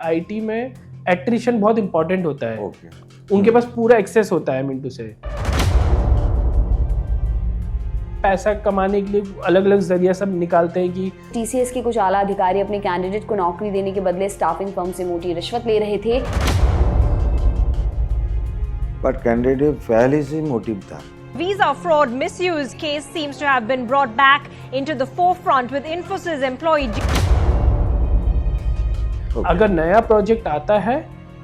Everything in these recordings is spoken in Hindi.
आईटी में एट्रिशन बहुत इंपॉर्टेंट होता है। उनके पास पूरा एक्सेस होता है मिंटू से। पैसा कमाने के लिए अलग अलग जरिया सब निकालते हैं कि टीसीएस के कुछ आला अधिकारी अपने कैंडिडेट को नौकरी देने के बदले स्टाफिंग फर्म से मोटी रिश्वत ले रहे थे। बट कैंडिडेट पहले से मोटिव था। Visa fraud misuse case seems to have been brought back into the forefront with Infosys employee. अगर नया प्रोजेक्ट आता है,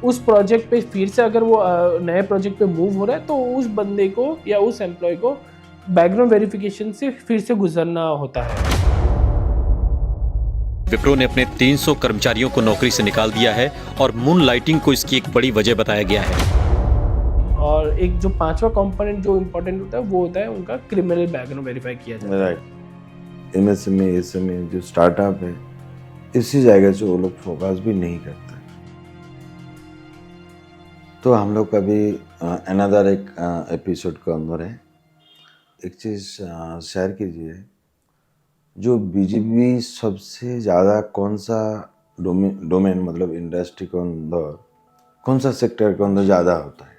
उस प्रोजेक्ट पे फिर से अगर वो नए प्रोजेक्ट पे मूव हो रहा है तो उस बंदे को या उस एम्प्लॉय को बैकग्राउंड वेरिफिकेशन से फिर से गुजरना होता है। विप्रो ने अपने 300 कर्मचारियों को नौकरी से निकाल दिया है और मून लाइटिंग को इसकी एक बड़ी वजह बताया गया है। और एक जो पांचवा कंपोनेंट जो इम्पोर्टेंट होता है वो होता है उनका क्रिमिनल बैकग्राउंड वेरीफाई किया जाता है। राइट। एमएसएमई एसएमई जो स्टार्टअप है इसी जगह से वो लोग फोकस भी नहीं करते। तो हम लोग कभी अनदर एक एपिसोड के अंदर है एक चीज़ शेयर कीजिए, जो बीजीबी सबसे ज़्यादा कौन सा डोमेन मतलब इंडस्ट्री के अंदर कौन सा सेक्टर के अंदर ज़्यादा होता है?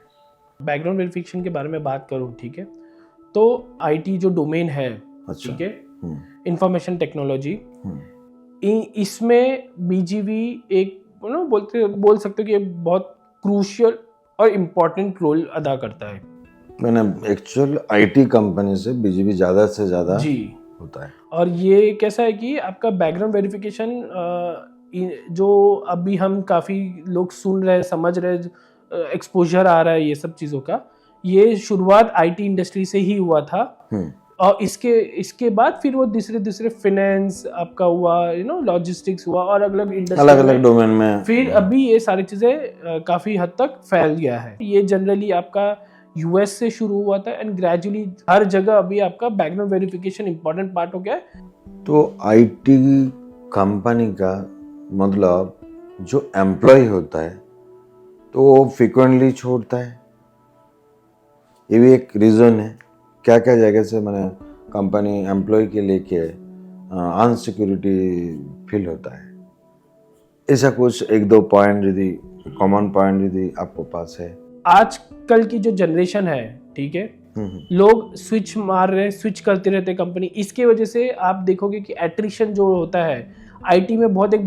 बैकग्राउंड वेरिफिकेशन के बारे में बात करूं, ठीक है, तो आईटी जो डोमेन है, अच्छा, ठीक है, इंफॉर्मेशन टेक्नोलॉजी, इसमें बीजीबी एक बोल सकते हो कि बहुत क्रूशियल और इम्पोर्टेंट रोल अदा करता है। मैंने एक्चुअल आईटी कंपनी से बीजीबी ज़्यादा से ज़्यादा जी होता है। और ये कैसा है कि आपका बैकग्राउंड वेरिफिकेशन जो अभी हम काफ़ी लोग सुन रहे हैं, समझ रहे हैं, एक्सपोजर आ रहा है ये सब चीज़ों का, ये शुरुआत आईटी इंडस्ट्री से ही हुआ था। और इसके बाद फिर वो दूसरे फाइनेंस आपका हुआ, लॉजिस्टिक्स हुआ और अलग अलग डोमेन में फिर अभी ये सारी चीज़ें काफ़ी हद तक फैल गया है। ये जनरली आपका यूएस से शुरू हुआ था एंड ग्रेजुअली हर जगह अभी आपका बैकग्राउंड वेरिफिकेशन इंपॉर्टेंट पार्ट हो गया है। तो आईटी कंपनी का मतलब जो एम्प्लॉय होता है तो वो फ्रिक्वेंटली छोड़ता है, ये भी एक रीज़न है। क्या क्या जगह से मैंने कंपनी एम्प्लॉय के लेके अनसिक्योरिटी फील होता है, ऐसा कुछ एक दो पॉइंट यदि कॉमन पॉइंट यदि आपको पास है। आजकल की जो जनरेशन है, ठीक है, लोग स्विच मार रहे, स्विच करते रहते कंपनी, इसके वजह से आप देखोगे कि एट्रिशन जो होता है आईटी में बहुत एक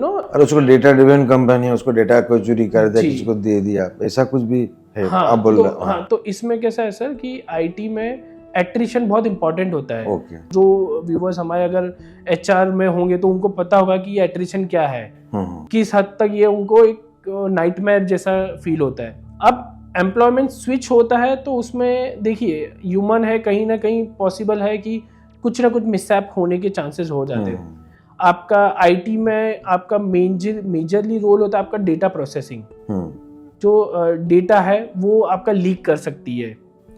और उसको डेटा ड्रिवन कंपनी है, उसको डेटा को चोरी कर दिया, किसी को दे दिया, ऐसा कुछ भी है। हाँ, आप बोल रहे हाँ, तो इसमें कैसा है सर कि आईटी में एट्रिशन बहुत इंपॉर्टेंट होता है। ओके। जो व्यूअर्स हमारे अगर एचआर में होंगे तो उनको पता होगा कि ये एट्रिशन क्या है, किस हद तक ये उनको एक नाइटमेयर जैसा फील होता है। अब एम्प्लॉयमेंट स्विच होता है तो उसमें देखिए ह्यूमन है, कहीं ना कहीं पॉसिबल है कि कुछ ना कुछ मिसहैप होने के चांसेस हो जाते हैं। आपका आईटी में आपका मेजरली रोल होता है आपका डेटा प्रोसेसिंग। जो डेटा है वो आपका लीक कर सकती है,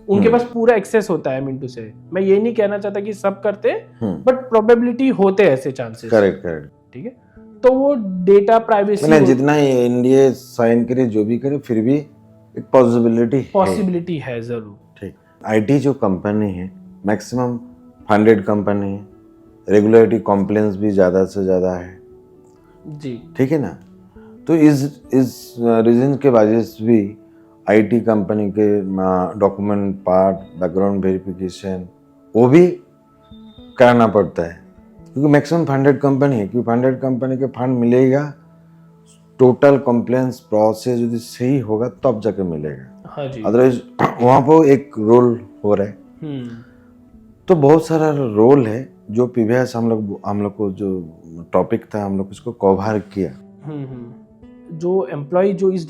उनके पास पूरा एक्सेस होता है मिंटू से। मैं ये नहीं कहना चाहता कि सब करते हैं, बट प्रोबेबिलिटी होते हैं ऐसे चांसेस। करेक्ट, ठीक है, तो वो डेटा प्राइवेसी जितना ही एनडीए साइन करे जो भी करे फिर भी एक पॉसिबिलिटी है जरूर। ठीक। आईटी जो कंपनी है मैक्सिमम फंडेड कंपनी है, रेगुलेटरी कॉम्प्लेंस भी ज़्यादा से ज़्यादा है जी, ठीक है ना। तो इस रीजन के वजह से भी आईटी कंपनी के डॉक्यूमेंट पार्ट बैकग्राउंड वेरिफिकेशन वो भी करना पड़ता है, क्योंकि मैक्सिमम फंडेड कंपनी है, क्योंकि फंडेड कंपनी के फंड मिलेगा, टोटल कंप्लेंस प्रोसेस यदि सही होगा तब जाके मिलेगा। हाँ जी। अदरवाइज वहाँ पर एक रोल हो रहा है। तो बहुत सारा रोल है जो प्रीवियस हम लोग को जो टॉपिक था हम लोग इसको कवर किया। जो एम्प्लॉय जो इस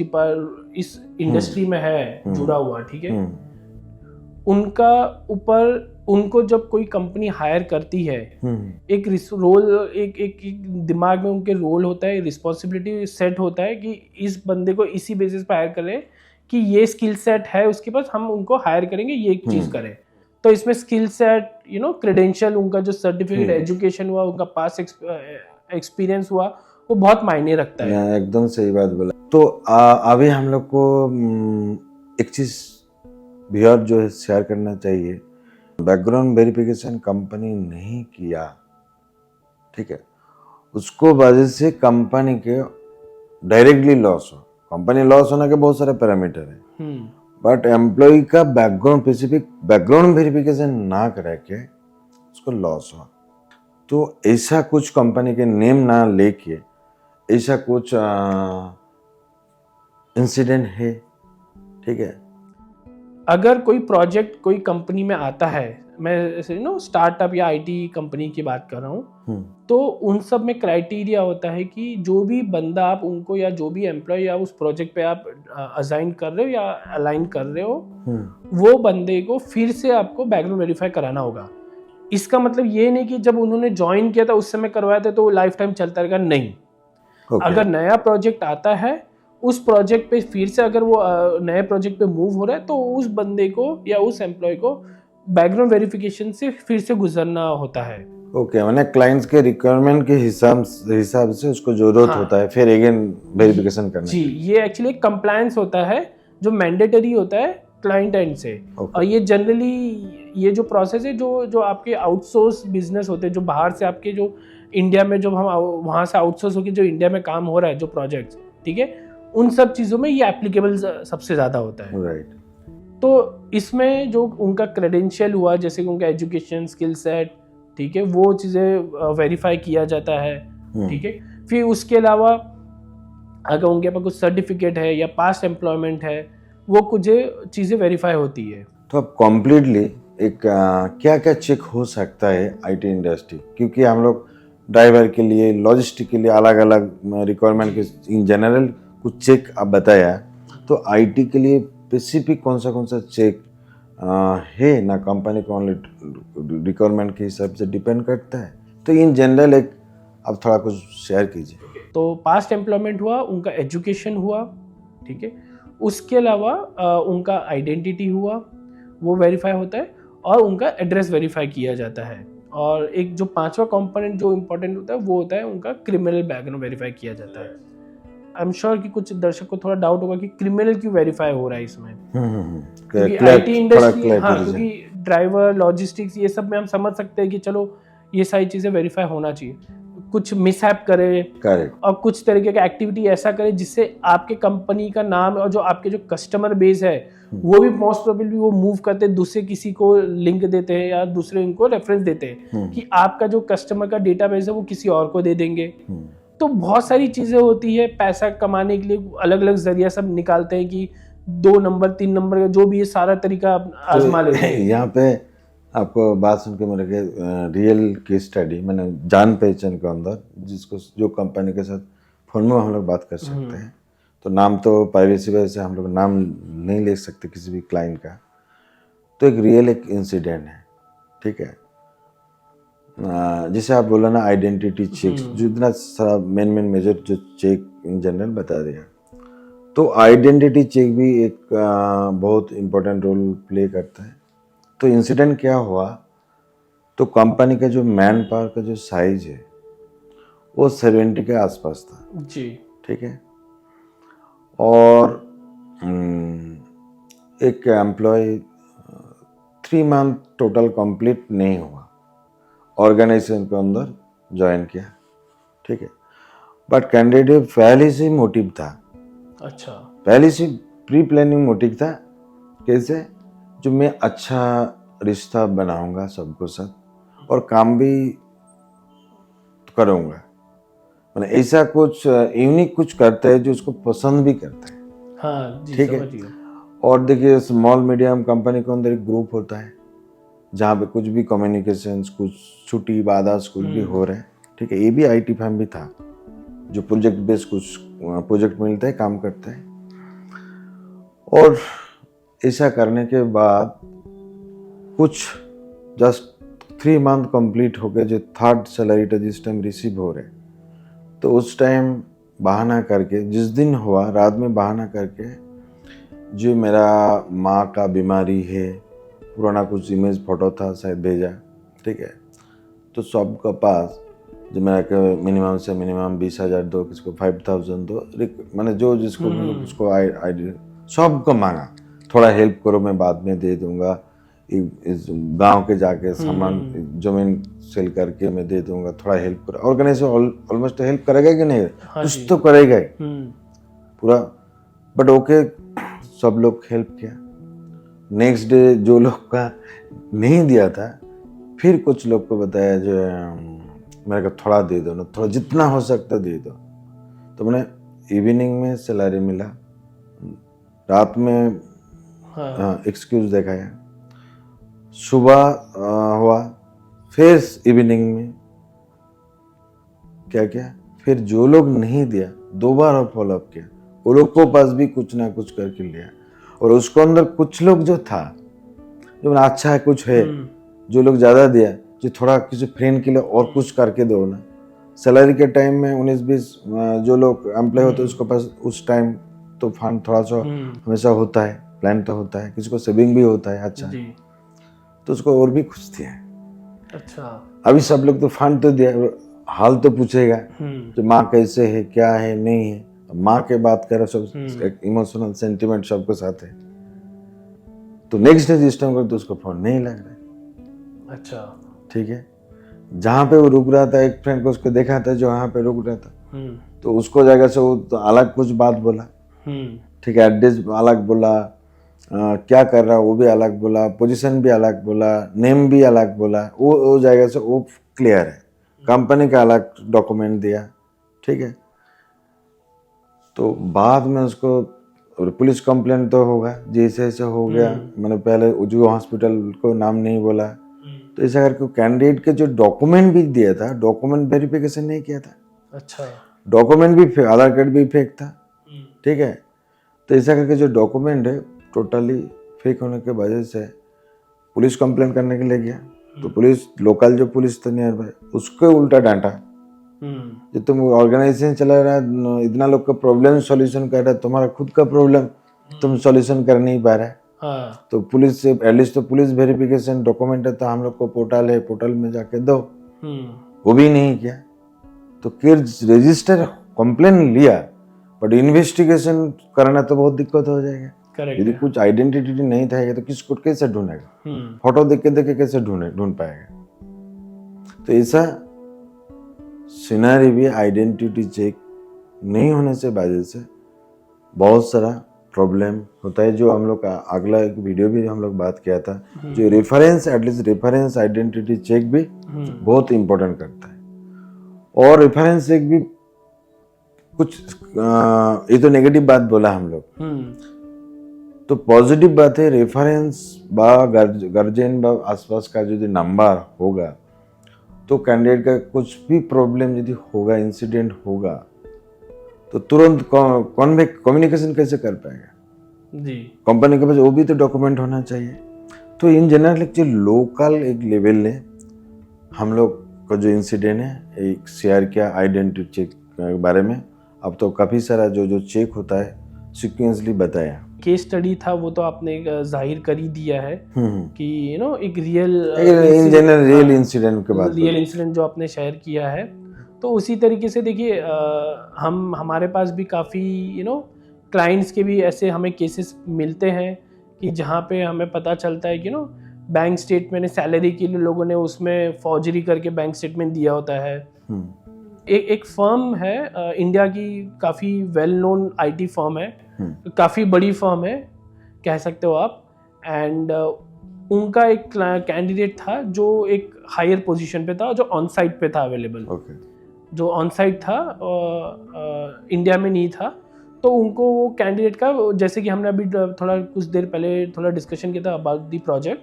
इंडस्ट्री में है जुड़ा हुआ, ठीक है, उनका ऊपर उनको जब कोई कंपनी हायर करती है एक रोल एक दिमाग में उनके रोल होता है, रिस्पॉन्सिबिलिटी सेट होता है कि इस बंदे को इसी बेसिस पर हायर करें कि ये स्किल सेट है उसके पास, हम उनको हायर करेंगे, ये एक चीज करें। तो इसमें स्किल सेट, क्रेडेंशियल, उनका जो सर्टिफिकेट एजुकेशन हुआ, उनका पास एक्सपीरियंस हुआ, वो बहुत मायने रखता है। एकदम सही बात बोला। तो अभी हम लोग को एक चीज व्यूअर जो है शेयर करना चाहिए। बैकग्राउंड वेरिफिकेशन कंपनी नहीं किया, ठीक है, उसको वजह से कंपनी के डायरेक्टली लॉस हो। कंपनी लॉस होने के बहुत सारे पैरामीटर है, बट एम्प्लॉय का बैकग्राउंड स्पेसिफिक बैकग्राउंड वेरिफिकेशन ना करा के उसको लॉस हो, तो ऐसा कुछ कंपनी के नेम ना लेके ऐसा कुछ इंसिडेंट है, ठीक है। अगर कोई प्रोजेक्ट कोई कंपनी में आता है, मैं स्टार्टअप या आईटी कंपनी की बात कर रहा हूँ, तो उन सब में क्राइटेरिया होता है कि जो भी बंदा आप उनको या जो भी एम्प्लॉय या उस प्रोजेक्ट पे आप असाइन कर रहे हो या अलाइन कर रहे हो, वो बंदे को फिर से आपको बैकग्राउंड वेरीफाई कराना होगा। इसका मतलब ये नहीं कि जब उन्होंने ज्वाइन किया था उस समय करवाया था तो लाइफ टाइम चलता रहेगा, नहीं। अगर नया प्रोजेक्ट आता है, उस प्रोजेक्ट पे फिर से अगर वो नए प्रोजेक्ट पे मूव हो रहा है, तो उस बंदे को या उस एम्प्लॉय को बैकग्राउंड वेरिफिकेशन से फिर से गुजरना होता है। ओके, मैंने क्लाइंट्स के रिक्वायरमेंट के हिसाब से उसको जरूरत होता है फिर अगेन वेरिफिकेशन करने जी, ये एक्चुअली एक कंप्लायंस होता है जो मैंडेटरी होता है क्लाइंट एंड से। और ये जनरली ये जो प्रोसेस है जो आपके आउटसोर्स बिजनेस होते हैं, जो बाहर से आपके जो इंडिया में जो हम वहाँ से आउटसोर्स होकर जो इंडिया में काम हो रहा है जो प्रोजेक्ट्स, ठीक है, उन सब चीज़ों में ये एप्लीकेबल सबसे ज़्यादा होता है। राइट। तो इसमें जो उनका क्रेडेंशियल हुआ, जैसे कि उनका एजुकेशन, स्किल सेट, ठीक है, वो चीज़ें वेरीफाई किया जाता है, ठीक है। फिर उसके अलावा अगर उनके पास कुछ सर्टिफिकेट है या पास्ट एम्प्लॉयमेंट है, वो कुछ चीज़ें वेरीफाई होती है। तो अब कम्प्लीटली एक क्या क्या चेक हो सकता है आईटी इंडस्ट्री, क्योंकि हम लोग ड्राइवर के लिए, लॉजिस्टिक के लिए अलग अलग रिक्वायरमेंट के इन जनरल कुछ चेक आप बताया, तो आईटी के लिए स्पेसिफिक कौन सा चेक है ना, कंपनी को ओनली रिक्वायरमेंट के हिसाब से डिपेंड करता है, तो इन जनरल एक आप थोड़ा कुछ शेयर कीजिए। तो पास्ट एम्प्लॉयमेंट हुआ, उनका एजुकेशन हुआ, ठीक है, उसके अलावा उनका आइडेंटिटी हुआ, वो वेरीफाई होता है, और उनका एड्रेस वेरीफाई किया जाता है। और एक जो पांचवा कंपोनेंट जो इम्पोर्टेंट होता है वो होता है उनका क्रिमिनल बैकग्राउंड वेरीफाई किया जाता है। आई एम श्योर कि कुछ दर्शक को थोड़ा डाउट होगा कि क्रिमिनल क्यों वेरीफाई हो रहा है इसमें, क्योंकि आईटी इंडस्ट्री, हाँ, क्योंकि ड्राइवर, लॉजिस्टिक्स, ये सब में हम समझ सकते हैं कि चलो ये सारी चीज़ें वेरीफाई होना चाहिए। कुछ मिसहैप करे और कुछ तरीके का एक्टिविटी ऐसा करे जिससे आपके कंपनी का नाम और जो आपके जो कस्टमर बेस है वो भी मोस्ट प्रोबेबली वो मूव करते हैं, दूसरे किसी को लिंक देते हैं या दूसरे इनको रेफरेंस देते हैं कि आपका जो कस्टमर का डेटाबेस है वो किसी और को दे देंगे। तो बहुत सारी चीज़ें होती है, पैसा कमाने के लिए अलग अलग जरिया सब निकालते हैं कि 2 नंबर 3 नंबर का जो भी है सारा तरीका आजमा लेते हैं। यहाँ पे आपको बात सुन के मेरे रियल केस स्टडी, मैंने जान पहचान के अंदर जिसको जो कंपनी के साथ फोन में हम लोग बात कर सकते हैं, तो नाम तो प्राइवेसी वजह से हम लोग नाम नहीं ले सकते किसी भी क्लाइंट का, तो एक रियल एक इंसिडेंट है, ठीक है। जैसे आप बोला ना आइडेंटिटी चेक, जो इतना सारा मेन मेजर जो चेक इन जनरल बता दिया, तो आइडेंटिटी चेक भी एक बहुत इम्पोर्टेंट रोल प्ले करता है। तो इंसिडेंट क्या हुआ, तो कंपनी का जो मैन पावर का जो साइज है वो 70 के आसपास था जी, ठीक है। और एक एम्प्लॉय 3 मंथ टोटल कंप्लीट नहीं हुआ, ऑर्गेनाइजेशन के अंदर ज्वाइन किया, ठीक है, बट कैंडिडेट पहले से मोटिव था, अच्छा, पहले से प्री प्लानिंग मोटिव था, कैसे, जो मैं अच्छा रिश्ता बनाऊंगा सबको साथ और काम भी करूंगा, मतलब ऐसा कुछ यूनिक कुछ करता है जो उसको पसंद भी करता है, हाँ जी, ठीक है। समझिए। और देखिए स्मॉल मीडियम कंपनी के अंदर एक ग्रुप होता है जहाँ पे कुछ भी कम्युनिकेशंस, कुछ छुट्टी बादास कुछ भी हो रहा है, ठीक है। ये भी आईटी फर्म भी था जो प्रोजेक्ट बेस्ड कुछ प्रोजेक्ट मिलता है, काम करता है, और ऐसा करने के बाद कुछ जस्ट 3 मंथ कंप्लीट हो गए, जो 3rd सैलरी था जिस टाइम रिसीव हो रहे, तो उस टाइम बहाना करके, जिस दिन हुआ रात में बहाना करके, जो मेरा माँ का बीमारी है, पुराना कुछ इमेज फोटो था शायद भेजा, ठीक है, तो सबका पास जो मेरा मिनिमम से मिनिमम 20,000 दो, किसको 5,000 दो, मैंने जो जिसको उसको आईडी सबको मांगा, थोड़ा हेल्प करो मैं बाद में दे दूंगा, इस गांव के जाके सामान जमीन सेल करके मैं दे दूंगा, थोड़ा हेल्प कर, ऑर्गेनाइजेशन ऑलमोस्ट हेल्प करेगा कि नहीं, कुछ तो करेगा ही पूरा। बट ओके, सब लोग हेल्प किया। नेक्स्ट डे जो लोग का नहीं दिया था, फिर कुछ लोग को बताया जो मेरे को थोड़ा दे दो ना, थोड़ा जितना हो सकता दे दो। तो मैंने इवनिंग में सैलरी मिला, रात में एक्सक्यूज दिखाया, सुबह हुआ, फिर इवनिंग में क्या किया, फिर जो लोग नहीं दिया दोबारा फॉलोअप किया, वो लोग को पास भी कुछ ना कुछ करके लिया। और उसको अंदर कुछ लोग जो था जो अच्छा है, कुछ है, जो लोग ज़्यादा दिया, जो थोड़ा किसी फ्रेंड के लिए और कुछ करके दो ना। सैलरी के टाइम में 19-20 जो लोग एम्प्लॉय होते हैं उसके पास उस टाइम तो फंड थोड़ा सा हमेशा होता है, प्लान तो होता है, किसी को सेविंग भी होता है अच्छा, तो उसको और भी कुछ दिया। अच्छा, अभी सब लोग तो फंड तो दिया, हाल तो पूछेगा कि माँ कैसे है, क्या है, नहीं है। माँ के बात करो, सब इमोशनल सेंटिमेंट सबके साथ है। तो नेक्स्ट डे जिस टाइम तो उसको फोन नहीं लग रहा है। अच्छा, ठीक है। जहाँ पे वो रुक रहा था, एक फ्रेंड को उसको देखा था जो वहाँ पे रुक रहा था, तो उसको जगह से वो तो अलग कुछ बात बोला, ठीक है, एड्रेस अलग बोला, क्या कर रहा वो भी अलग बोला, पोजीशन भी अलग बोला, नेम भी अलग बोला। वो जगह से वो क्लियर है, कंपनी का अलग डॉक्यूमेंट दिया, ठीक है। तो बाद में उसको पुलिस कंप्लेंट तो होगा, जैसे ऐसे हो गया। मैंने पहले उजू हॉस्पिटल को नाम नहीं बोला, तो ऐसा करके कैंडिडेट के जो डॉक्यूमेंट भी दिया था, डॉक्यूमेंट वेरिफिकेशन नहीं किया था। अच्छा, डॉक्यूमेंट भी फेक, आधार कार्ड भी फेक था, ठीक है। तो ऐसा करके जो डॉक्यूमेंट है टोटली फेक होने के वजह से पुलिस कंप्लेंट करने के लिए गया। तो पुलिस, लोकल जो पुलिस था नियर बाय, उसको उल्टा डांटा, जो तुम ऑर्गेनाइजेशन चला रहा है, इतना लोग का प्रॉब्लम सॉल्यूशन कर रहा है, तुम्हारा खुद का प्रॉब्लम तुम सॉल्यूशन कर नहीं पा रहा है। तो पुलिस से एटलीस्ट तो पुलिस वेरिफिकेशन डॉक्यूमेंट है तो हम लोग को पोर्टल है, पोर्टल में जाके दो, वो भी नहीं किया। तो रजिस्टर कंप्लेन लिया, बट इन्वेस्टिगेशन करना तो बहुत दिक्कत हो जाएगा। यदि कुछ आइडेंटिटी नहीं था तो किसको कैसे ढूंढेगा, फोटो देख के कैसे ढूंढ पाएगा। तो ऐसा सिनारी भी आइडेंटिटी चेक नहीं होने से वजह से बहुत सारा प्रॉब्लम होता है, जो हम लोग का अगला एक वीडियो भी हम लोग बात किया था। जो reference, at least reference identity check भी बहुत इंपॉर्टेंट करता है। और रेफरेंस चेक भी कुछ ये तो नेगेटिव बात बोला हम लोग, तो पॉजिटिव बात है, रेफरेंस बा गार्जियन बा आसपास का जो नंबर होगा, तो कैंडिडेट का कुछ भी प्रॉब्लम यदि होगा, इंसिडेंट होगा, तो तुरंत कम्युनिकेशन कैसे कर पाएगा जी, कंपनी के पास वो भी तो डॉक्यूमेंट होना चाहिए। तो इन जनरल जो लोकल एक लेवल ने हम लोग का जो इंसिडेंट है एक शेयर किया आइडेंटिटी चेक के बारे में। अब तो काफ़ी सारा जो चेक होता है सीक्वेंसली बताया। केस स्टडी था वो तो आपने जाहिर कर ही दिया है कि एक real in general real incident के बाद रियल इंसिडेंट जो आपने शेयर किया है। तो उसी तरीके से देखिए, हमारे पास भी काफ़ी क्लाइंट्स के भी ऐसे हमें केसेस मिलते हैं कि जहाँ पे हमें पता चलता है कि बैंक स्टेटमेंट सैलरी के लिए लोगों ने उसमें फॉर्जरी करके बैंक स्टेटमेंट दिया होता है। एक फर्म है इंडिया की, काफ़ी वेल नोन आईटी फर्म है, काफ़ी बड़ी फर्म है कह सकते हो आप। एंड उनका एक कैंडिडेट था जो एक हायर पोजीशन पे था, जो ऑन साइट पे था अवेलेबल, जो ऑन साइट था इंडिया में नहीं था। तो उनको वो कैंडिडेट का, जैसे कि हमने अभी थोड़ा कुछ देर पहले थोड़ा डिस्कशन किया था अबाउट दी प्रोजेक्ट,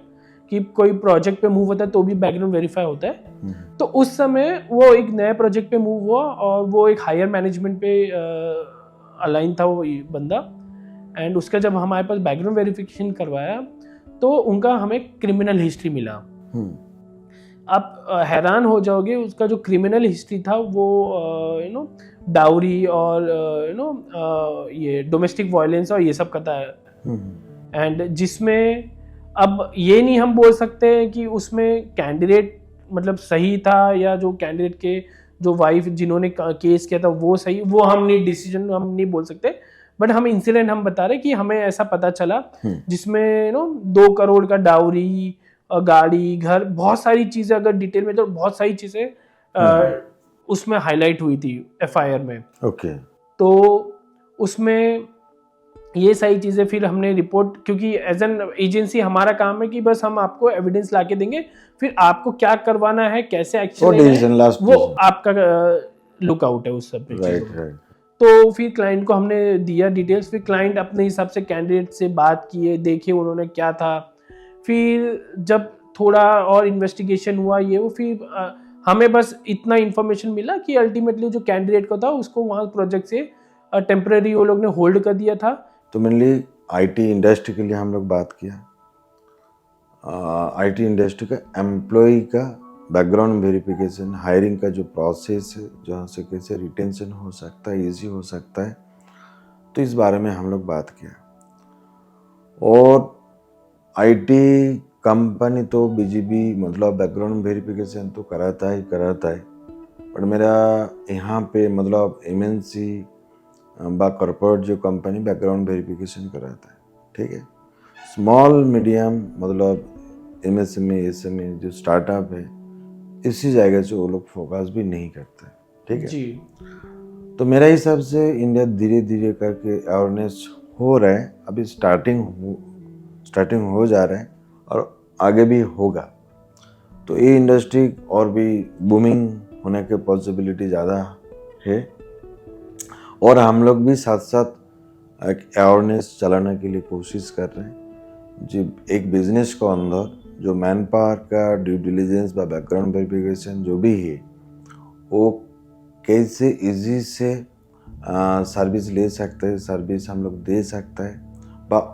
कि कोई प्रोजेक्ट पे मूव होता है तो भी बैकग्राउंड वेरीफाई होता है। तो उस समय वो एक नए प्रोजेक्ट पे मूव हुआ और वो एक हायर मैनेजमेंट पे अलाइन था वो बंदा। एंड उसका जब हमारे पास बैकग्राउंड वेरिफिकेशन करवाया तो उनका हमें क्रिमिनल हिस्ट्री मिला। आप हैरान हो जाओगे, उसका जो क्रिमिनल हिस्ट्री था वो डाउरी और ये डोमेस्टिक वायलेंस और ये सब करता है। एंड जिसमें अब ये नहीं हम बोल सकते हैं कि उसमें कैंडिडेट मतलब सही था या जो कैंडिडेट के जो वाइफ जिन्होंने केस किया था वो सही, वो हम नहीं डिसीजन हम नहीं बोल सकते। बट हम इंसिडेंट हम बता रहे कि हमें ऐसा पता चला जिसमें 2 करोड़ का डाउरी, गाड़ी, घर, बहुत सारी चीजें, अगर डिटेल में तो बहुत सारी चीजें उसमें हाईलाइट हुई थी एफआईआर में। ओके। तो उसमें ये सारी चीजें फिर हमने रिपोर्ट, क्योंकि एज एन एजेंसी हमारा काम है कि बस हम आपको एविडेंस लाके देंगे, फिर आपको क्या करवाना है, कैसे एक्शन लेना है, वो आपका लुकआउट है उस सब पे। राइट। तो फिर क्लाइंट को हमने दिया डिटेल्स, फिर क्लाइंट अपने हिसाब से कैंडिडेट से बात किए, देखे उन्होंने क्या था। फिर जब थोड़ा और इन्वेस्टिगेशन हुआ ये वो, फिर हमें बस इतना इन्फॉर्मेशन मिला कि अल्टीमेटली जो कैंडिडेट को था उसको वहाँ प्रोजेक्ट से टेम्परेरी वो लोग ने होल्ड कर दिया था। तो मेनली आईटी इंडस्ट्री के लिए हम लोग बात किया। आईटी इंडस्ट्री का एम्प्लॉय का बैकग्राउंड वेरिफिकेशन, हायरिंग का जो प्रोसेस है, जहाँ से कैसे रिटेंशन हो सकता है, ईजी हो सकता है, तो इस बारे में हम लोग बात किया। और आईटी कंपनी तो बीजीबी मतलब बैकग्राउंड वेरिफिकेशन तो कराता है, पर मेरा यहाँ पे मतलब एमएनसी बा कॉर्पोरेट जो कंपनी बैकग्राउंड वेरिफिकेशन कराता है, ठीक है। स्मॉल मीडियम मतलब एमएसएमई, एसएमई जो स्टार्टअप है, इसी जगह से वो लोग फोकस भी नहीं करते, ठीक है जी। तो मेरा हिसाब से इंडिया धीरे धीरे करके अवेयरनेस हो रहा है, अभी स्टार्टिंग हो जा रहा है और आगे भी होगा। तो ये इंडस्ट्री और भी बूमिंग होने के पॉसिबिलिटी ज़्यादा है। और हम लोग भी साथ साथ एक अवेयरनेस चलाने के लिए कोशिश कर रहे हैं। जो एक बिजनेस को अंदर जो मैन पावर का ड्यू डिलिजेंस व बैकग्राउंड वेरिफिकेशन जो भी है, वो कैसे इजी से सर्विस ले सकते हैं, सर्विस हम लोग दे सकता है,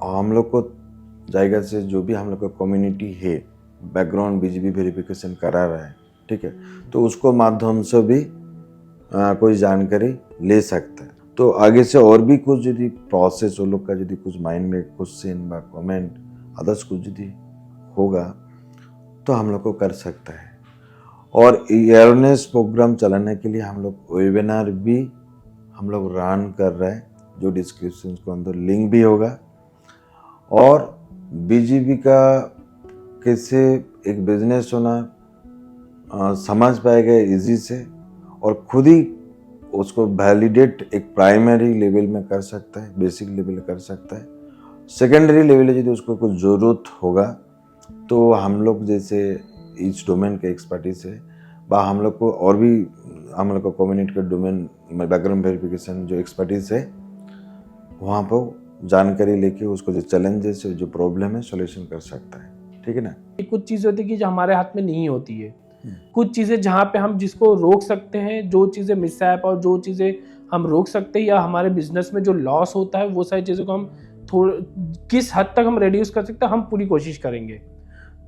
हम लोग को जाएगा से जो भी हम लोग का कम्युनिटी है बैकग्राउंड बीजीबी वेरिफिकेशन करा रहा है, ठीक है, तो उसको माध्यम से भी कोई जानकारी ले सकता है। तो आगे से और भी कुछ यदि प्रोसेस वो लोग का यदि कुछ माइंड में क्वेश्चन बा कमेंट अदर्स कुछ यदि होगा तो हम लोग को कर सकता है। और अवेयरनेस प्रोग्राम चलाने के लिए हम लोग वेबिनार भी हम लोग रन कर रहे हैं, जो डिस्क्रिप्शन के अंदर लिंक भी होगा। और बीजीबी का कैसे एक बिजनेस होना समझ पाएगा इजी से, और खुद ही उसको वैलिडेट एक प्राइमरी लेवल में कर सकता है, बेसिक लेवल कर सकता है। सेकेंडरी लेवल यदि उसको कुछ ज़रूरत होगा तो हम लोग जैसे इस डोमेन के एक्सपर्टीज है, बा हम लोग को और भी हम लोग को कम्युनिटी के डोमेन बैकग्राउंड वेरिफिकेशन जो एक्सपर्टीज है, वहाँ पर जानकारी लेके उसको जो चैलेंजेस है, जो प्रॉब्लम है, सॉल्यूशन कर सकता है, ठीक है ना। कुछ चीज़ें होती है कि जो हमारे हाथ में नहीं होती है, कुछ चीज़ें जहाँ पे हम जिसको रोक सकते हैं, जो चीज़ें मिसहैप और जो चीज़ें हम रोक सकते हैं, या हमारे बिजनेस में जो लॉस होता है वो सारी चीज़ों को हम किस हद तक हम रिड्यूस कर सकते हैं, हम पूरी कोशिश करेंगे।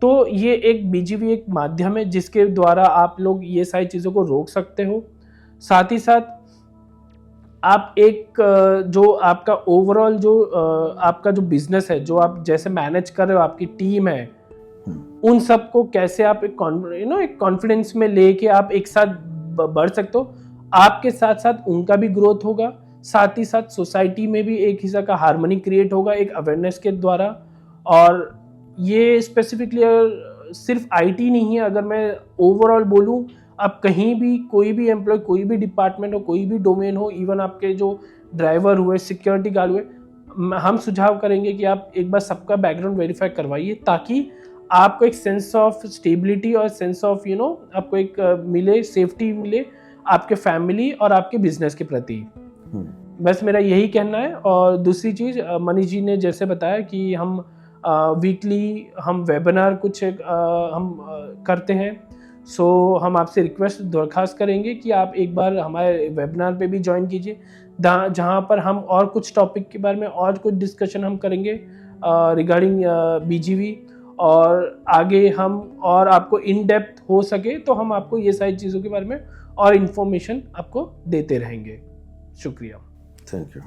तो ये एक बीजीबी एक माध्यम है जिसके द्वारा आप लोग ये सारी चीज़ों को रोक सकते हो। साथ ही साथ आप एक जो आपका ओवरऑल जो आपका जो बिजनेस है, जो आप जैसे मैनेज कर रहे हो, आपकी टीम है, उन सबको कैसे आप एक कॉन्फिडेंस में लेके आप एक साथ बढ़ सकते हो। आपके साथ साथ उनका भी ग्रोथ होगा, साथ ही साथ सोसाइटी में भी एक हिस्सा का हार्मनी क्रिएट होगा एक अवेयरनेस के द्वारा। और ये स्पेसिफिकली सिर्फ आईटी नहीं है, अगर मैं ओवरऑल बोलूँ, आप कहीं भी कोई भी एम्प्लॉय, कोई भी डिपार्टमेंट हो, कोई भी डोमेन हो, इवन आपके जो ड्राइवर हुए, सिक्योरिटी गार्ड हुए, हम सुझाव करेंगे कि आप एक बार सबका बैकग्राउंड वेरीफाई करवाइए, ताकि आपको एक सेंस ऑफ स्टेबिलिटी और सेंस ऑफ आपको एक मिले, सेफ्टी मिले आपके फैमिली और आपके बिजनेस के प्रति। बस मेरा यही कहना है। और दूसरी चीज़, मनीष जी ने जैसे बताया कि हम वीकली हम वेबिनार कुछ हम करते हैं, सो हम आपसे रिक्वेस्ट दरख्वास्त करेंगे कि आप एक बार हमारे वेबिनार पे भी ज्वाइन कीजिए, जहाँ पर हम और कुछ टॉपिक के बारे में और कुछ डिस्कशन हम करेंगे रिगार्डिंग बीजीबी, और आगे हम और आपको इन डेप्थ हो सके तो हम आपको ये सारी चीज़ों के बारे में और इन्फॉर्मेशन आपको देते रहेंगे। शुक्रिया। Thank you.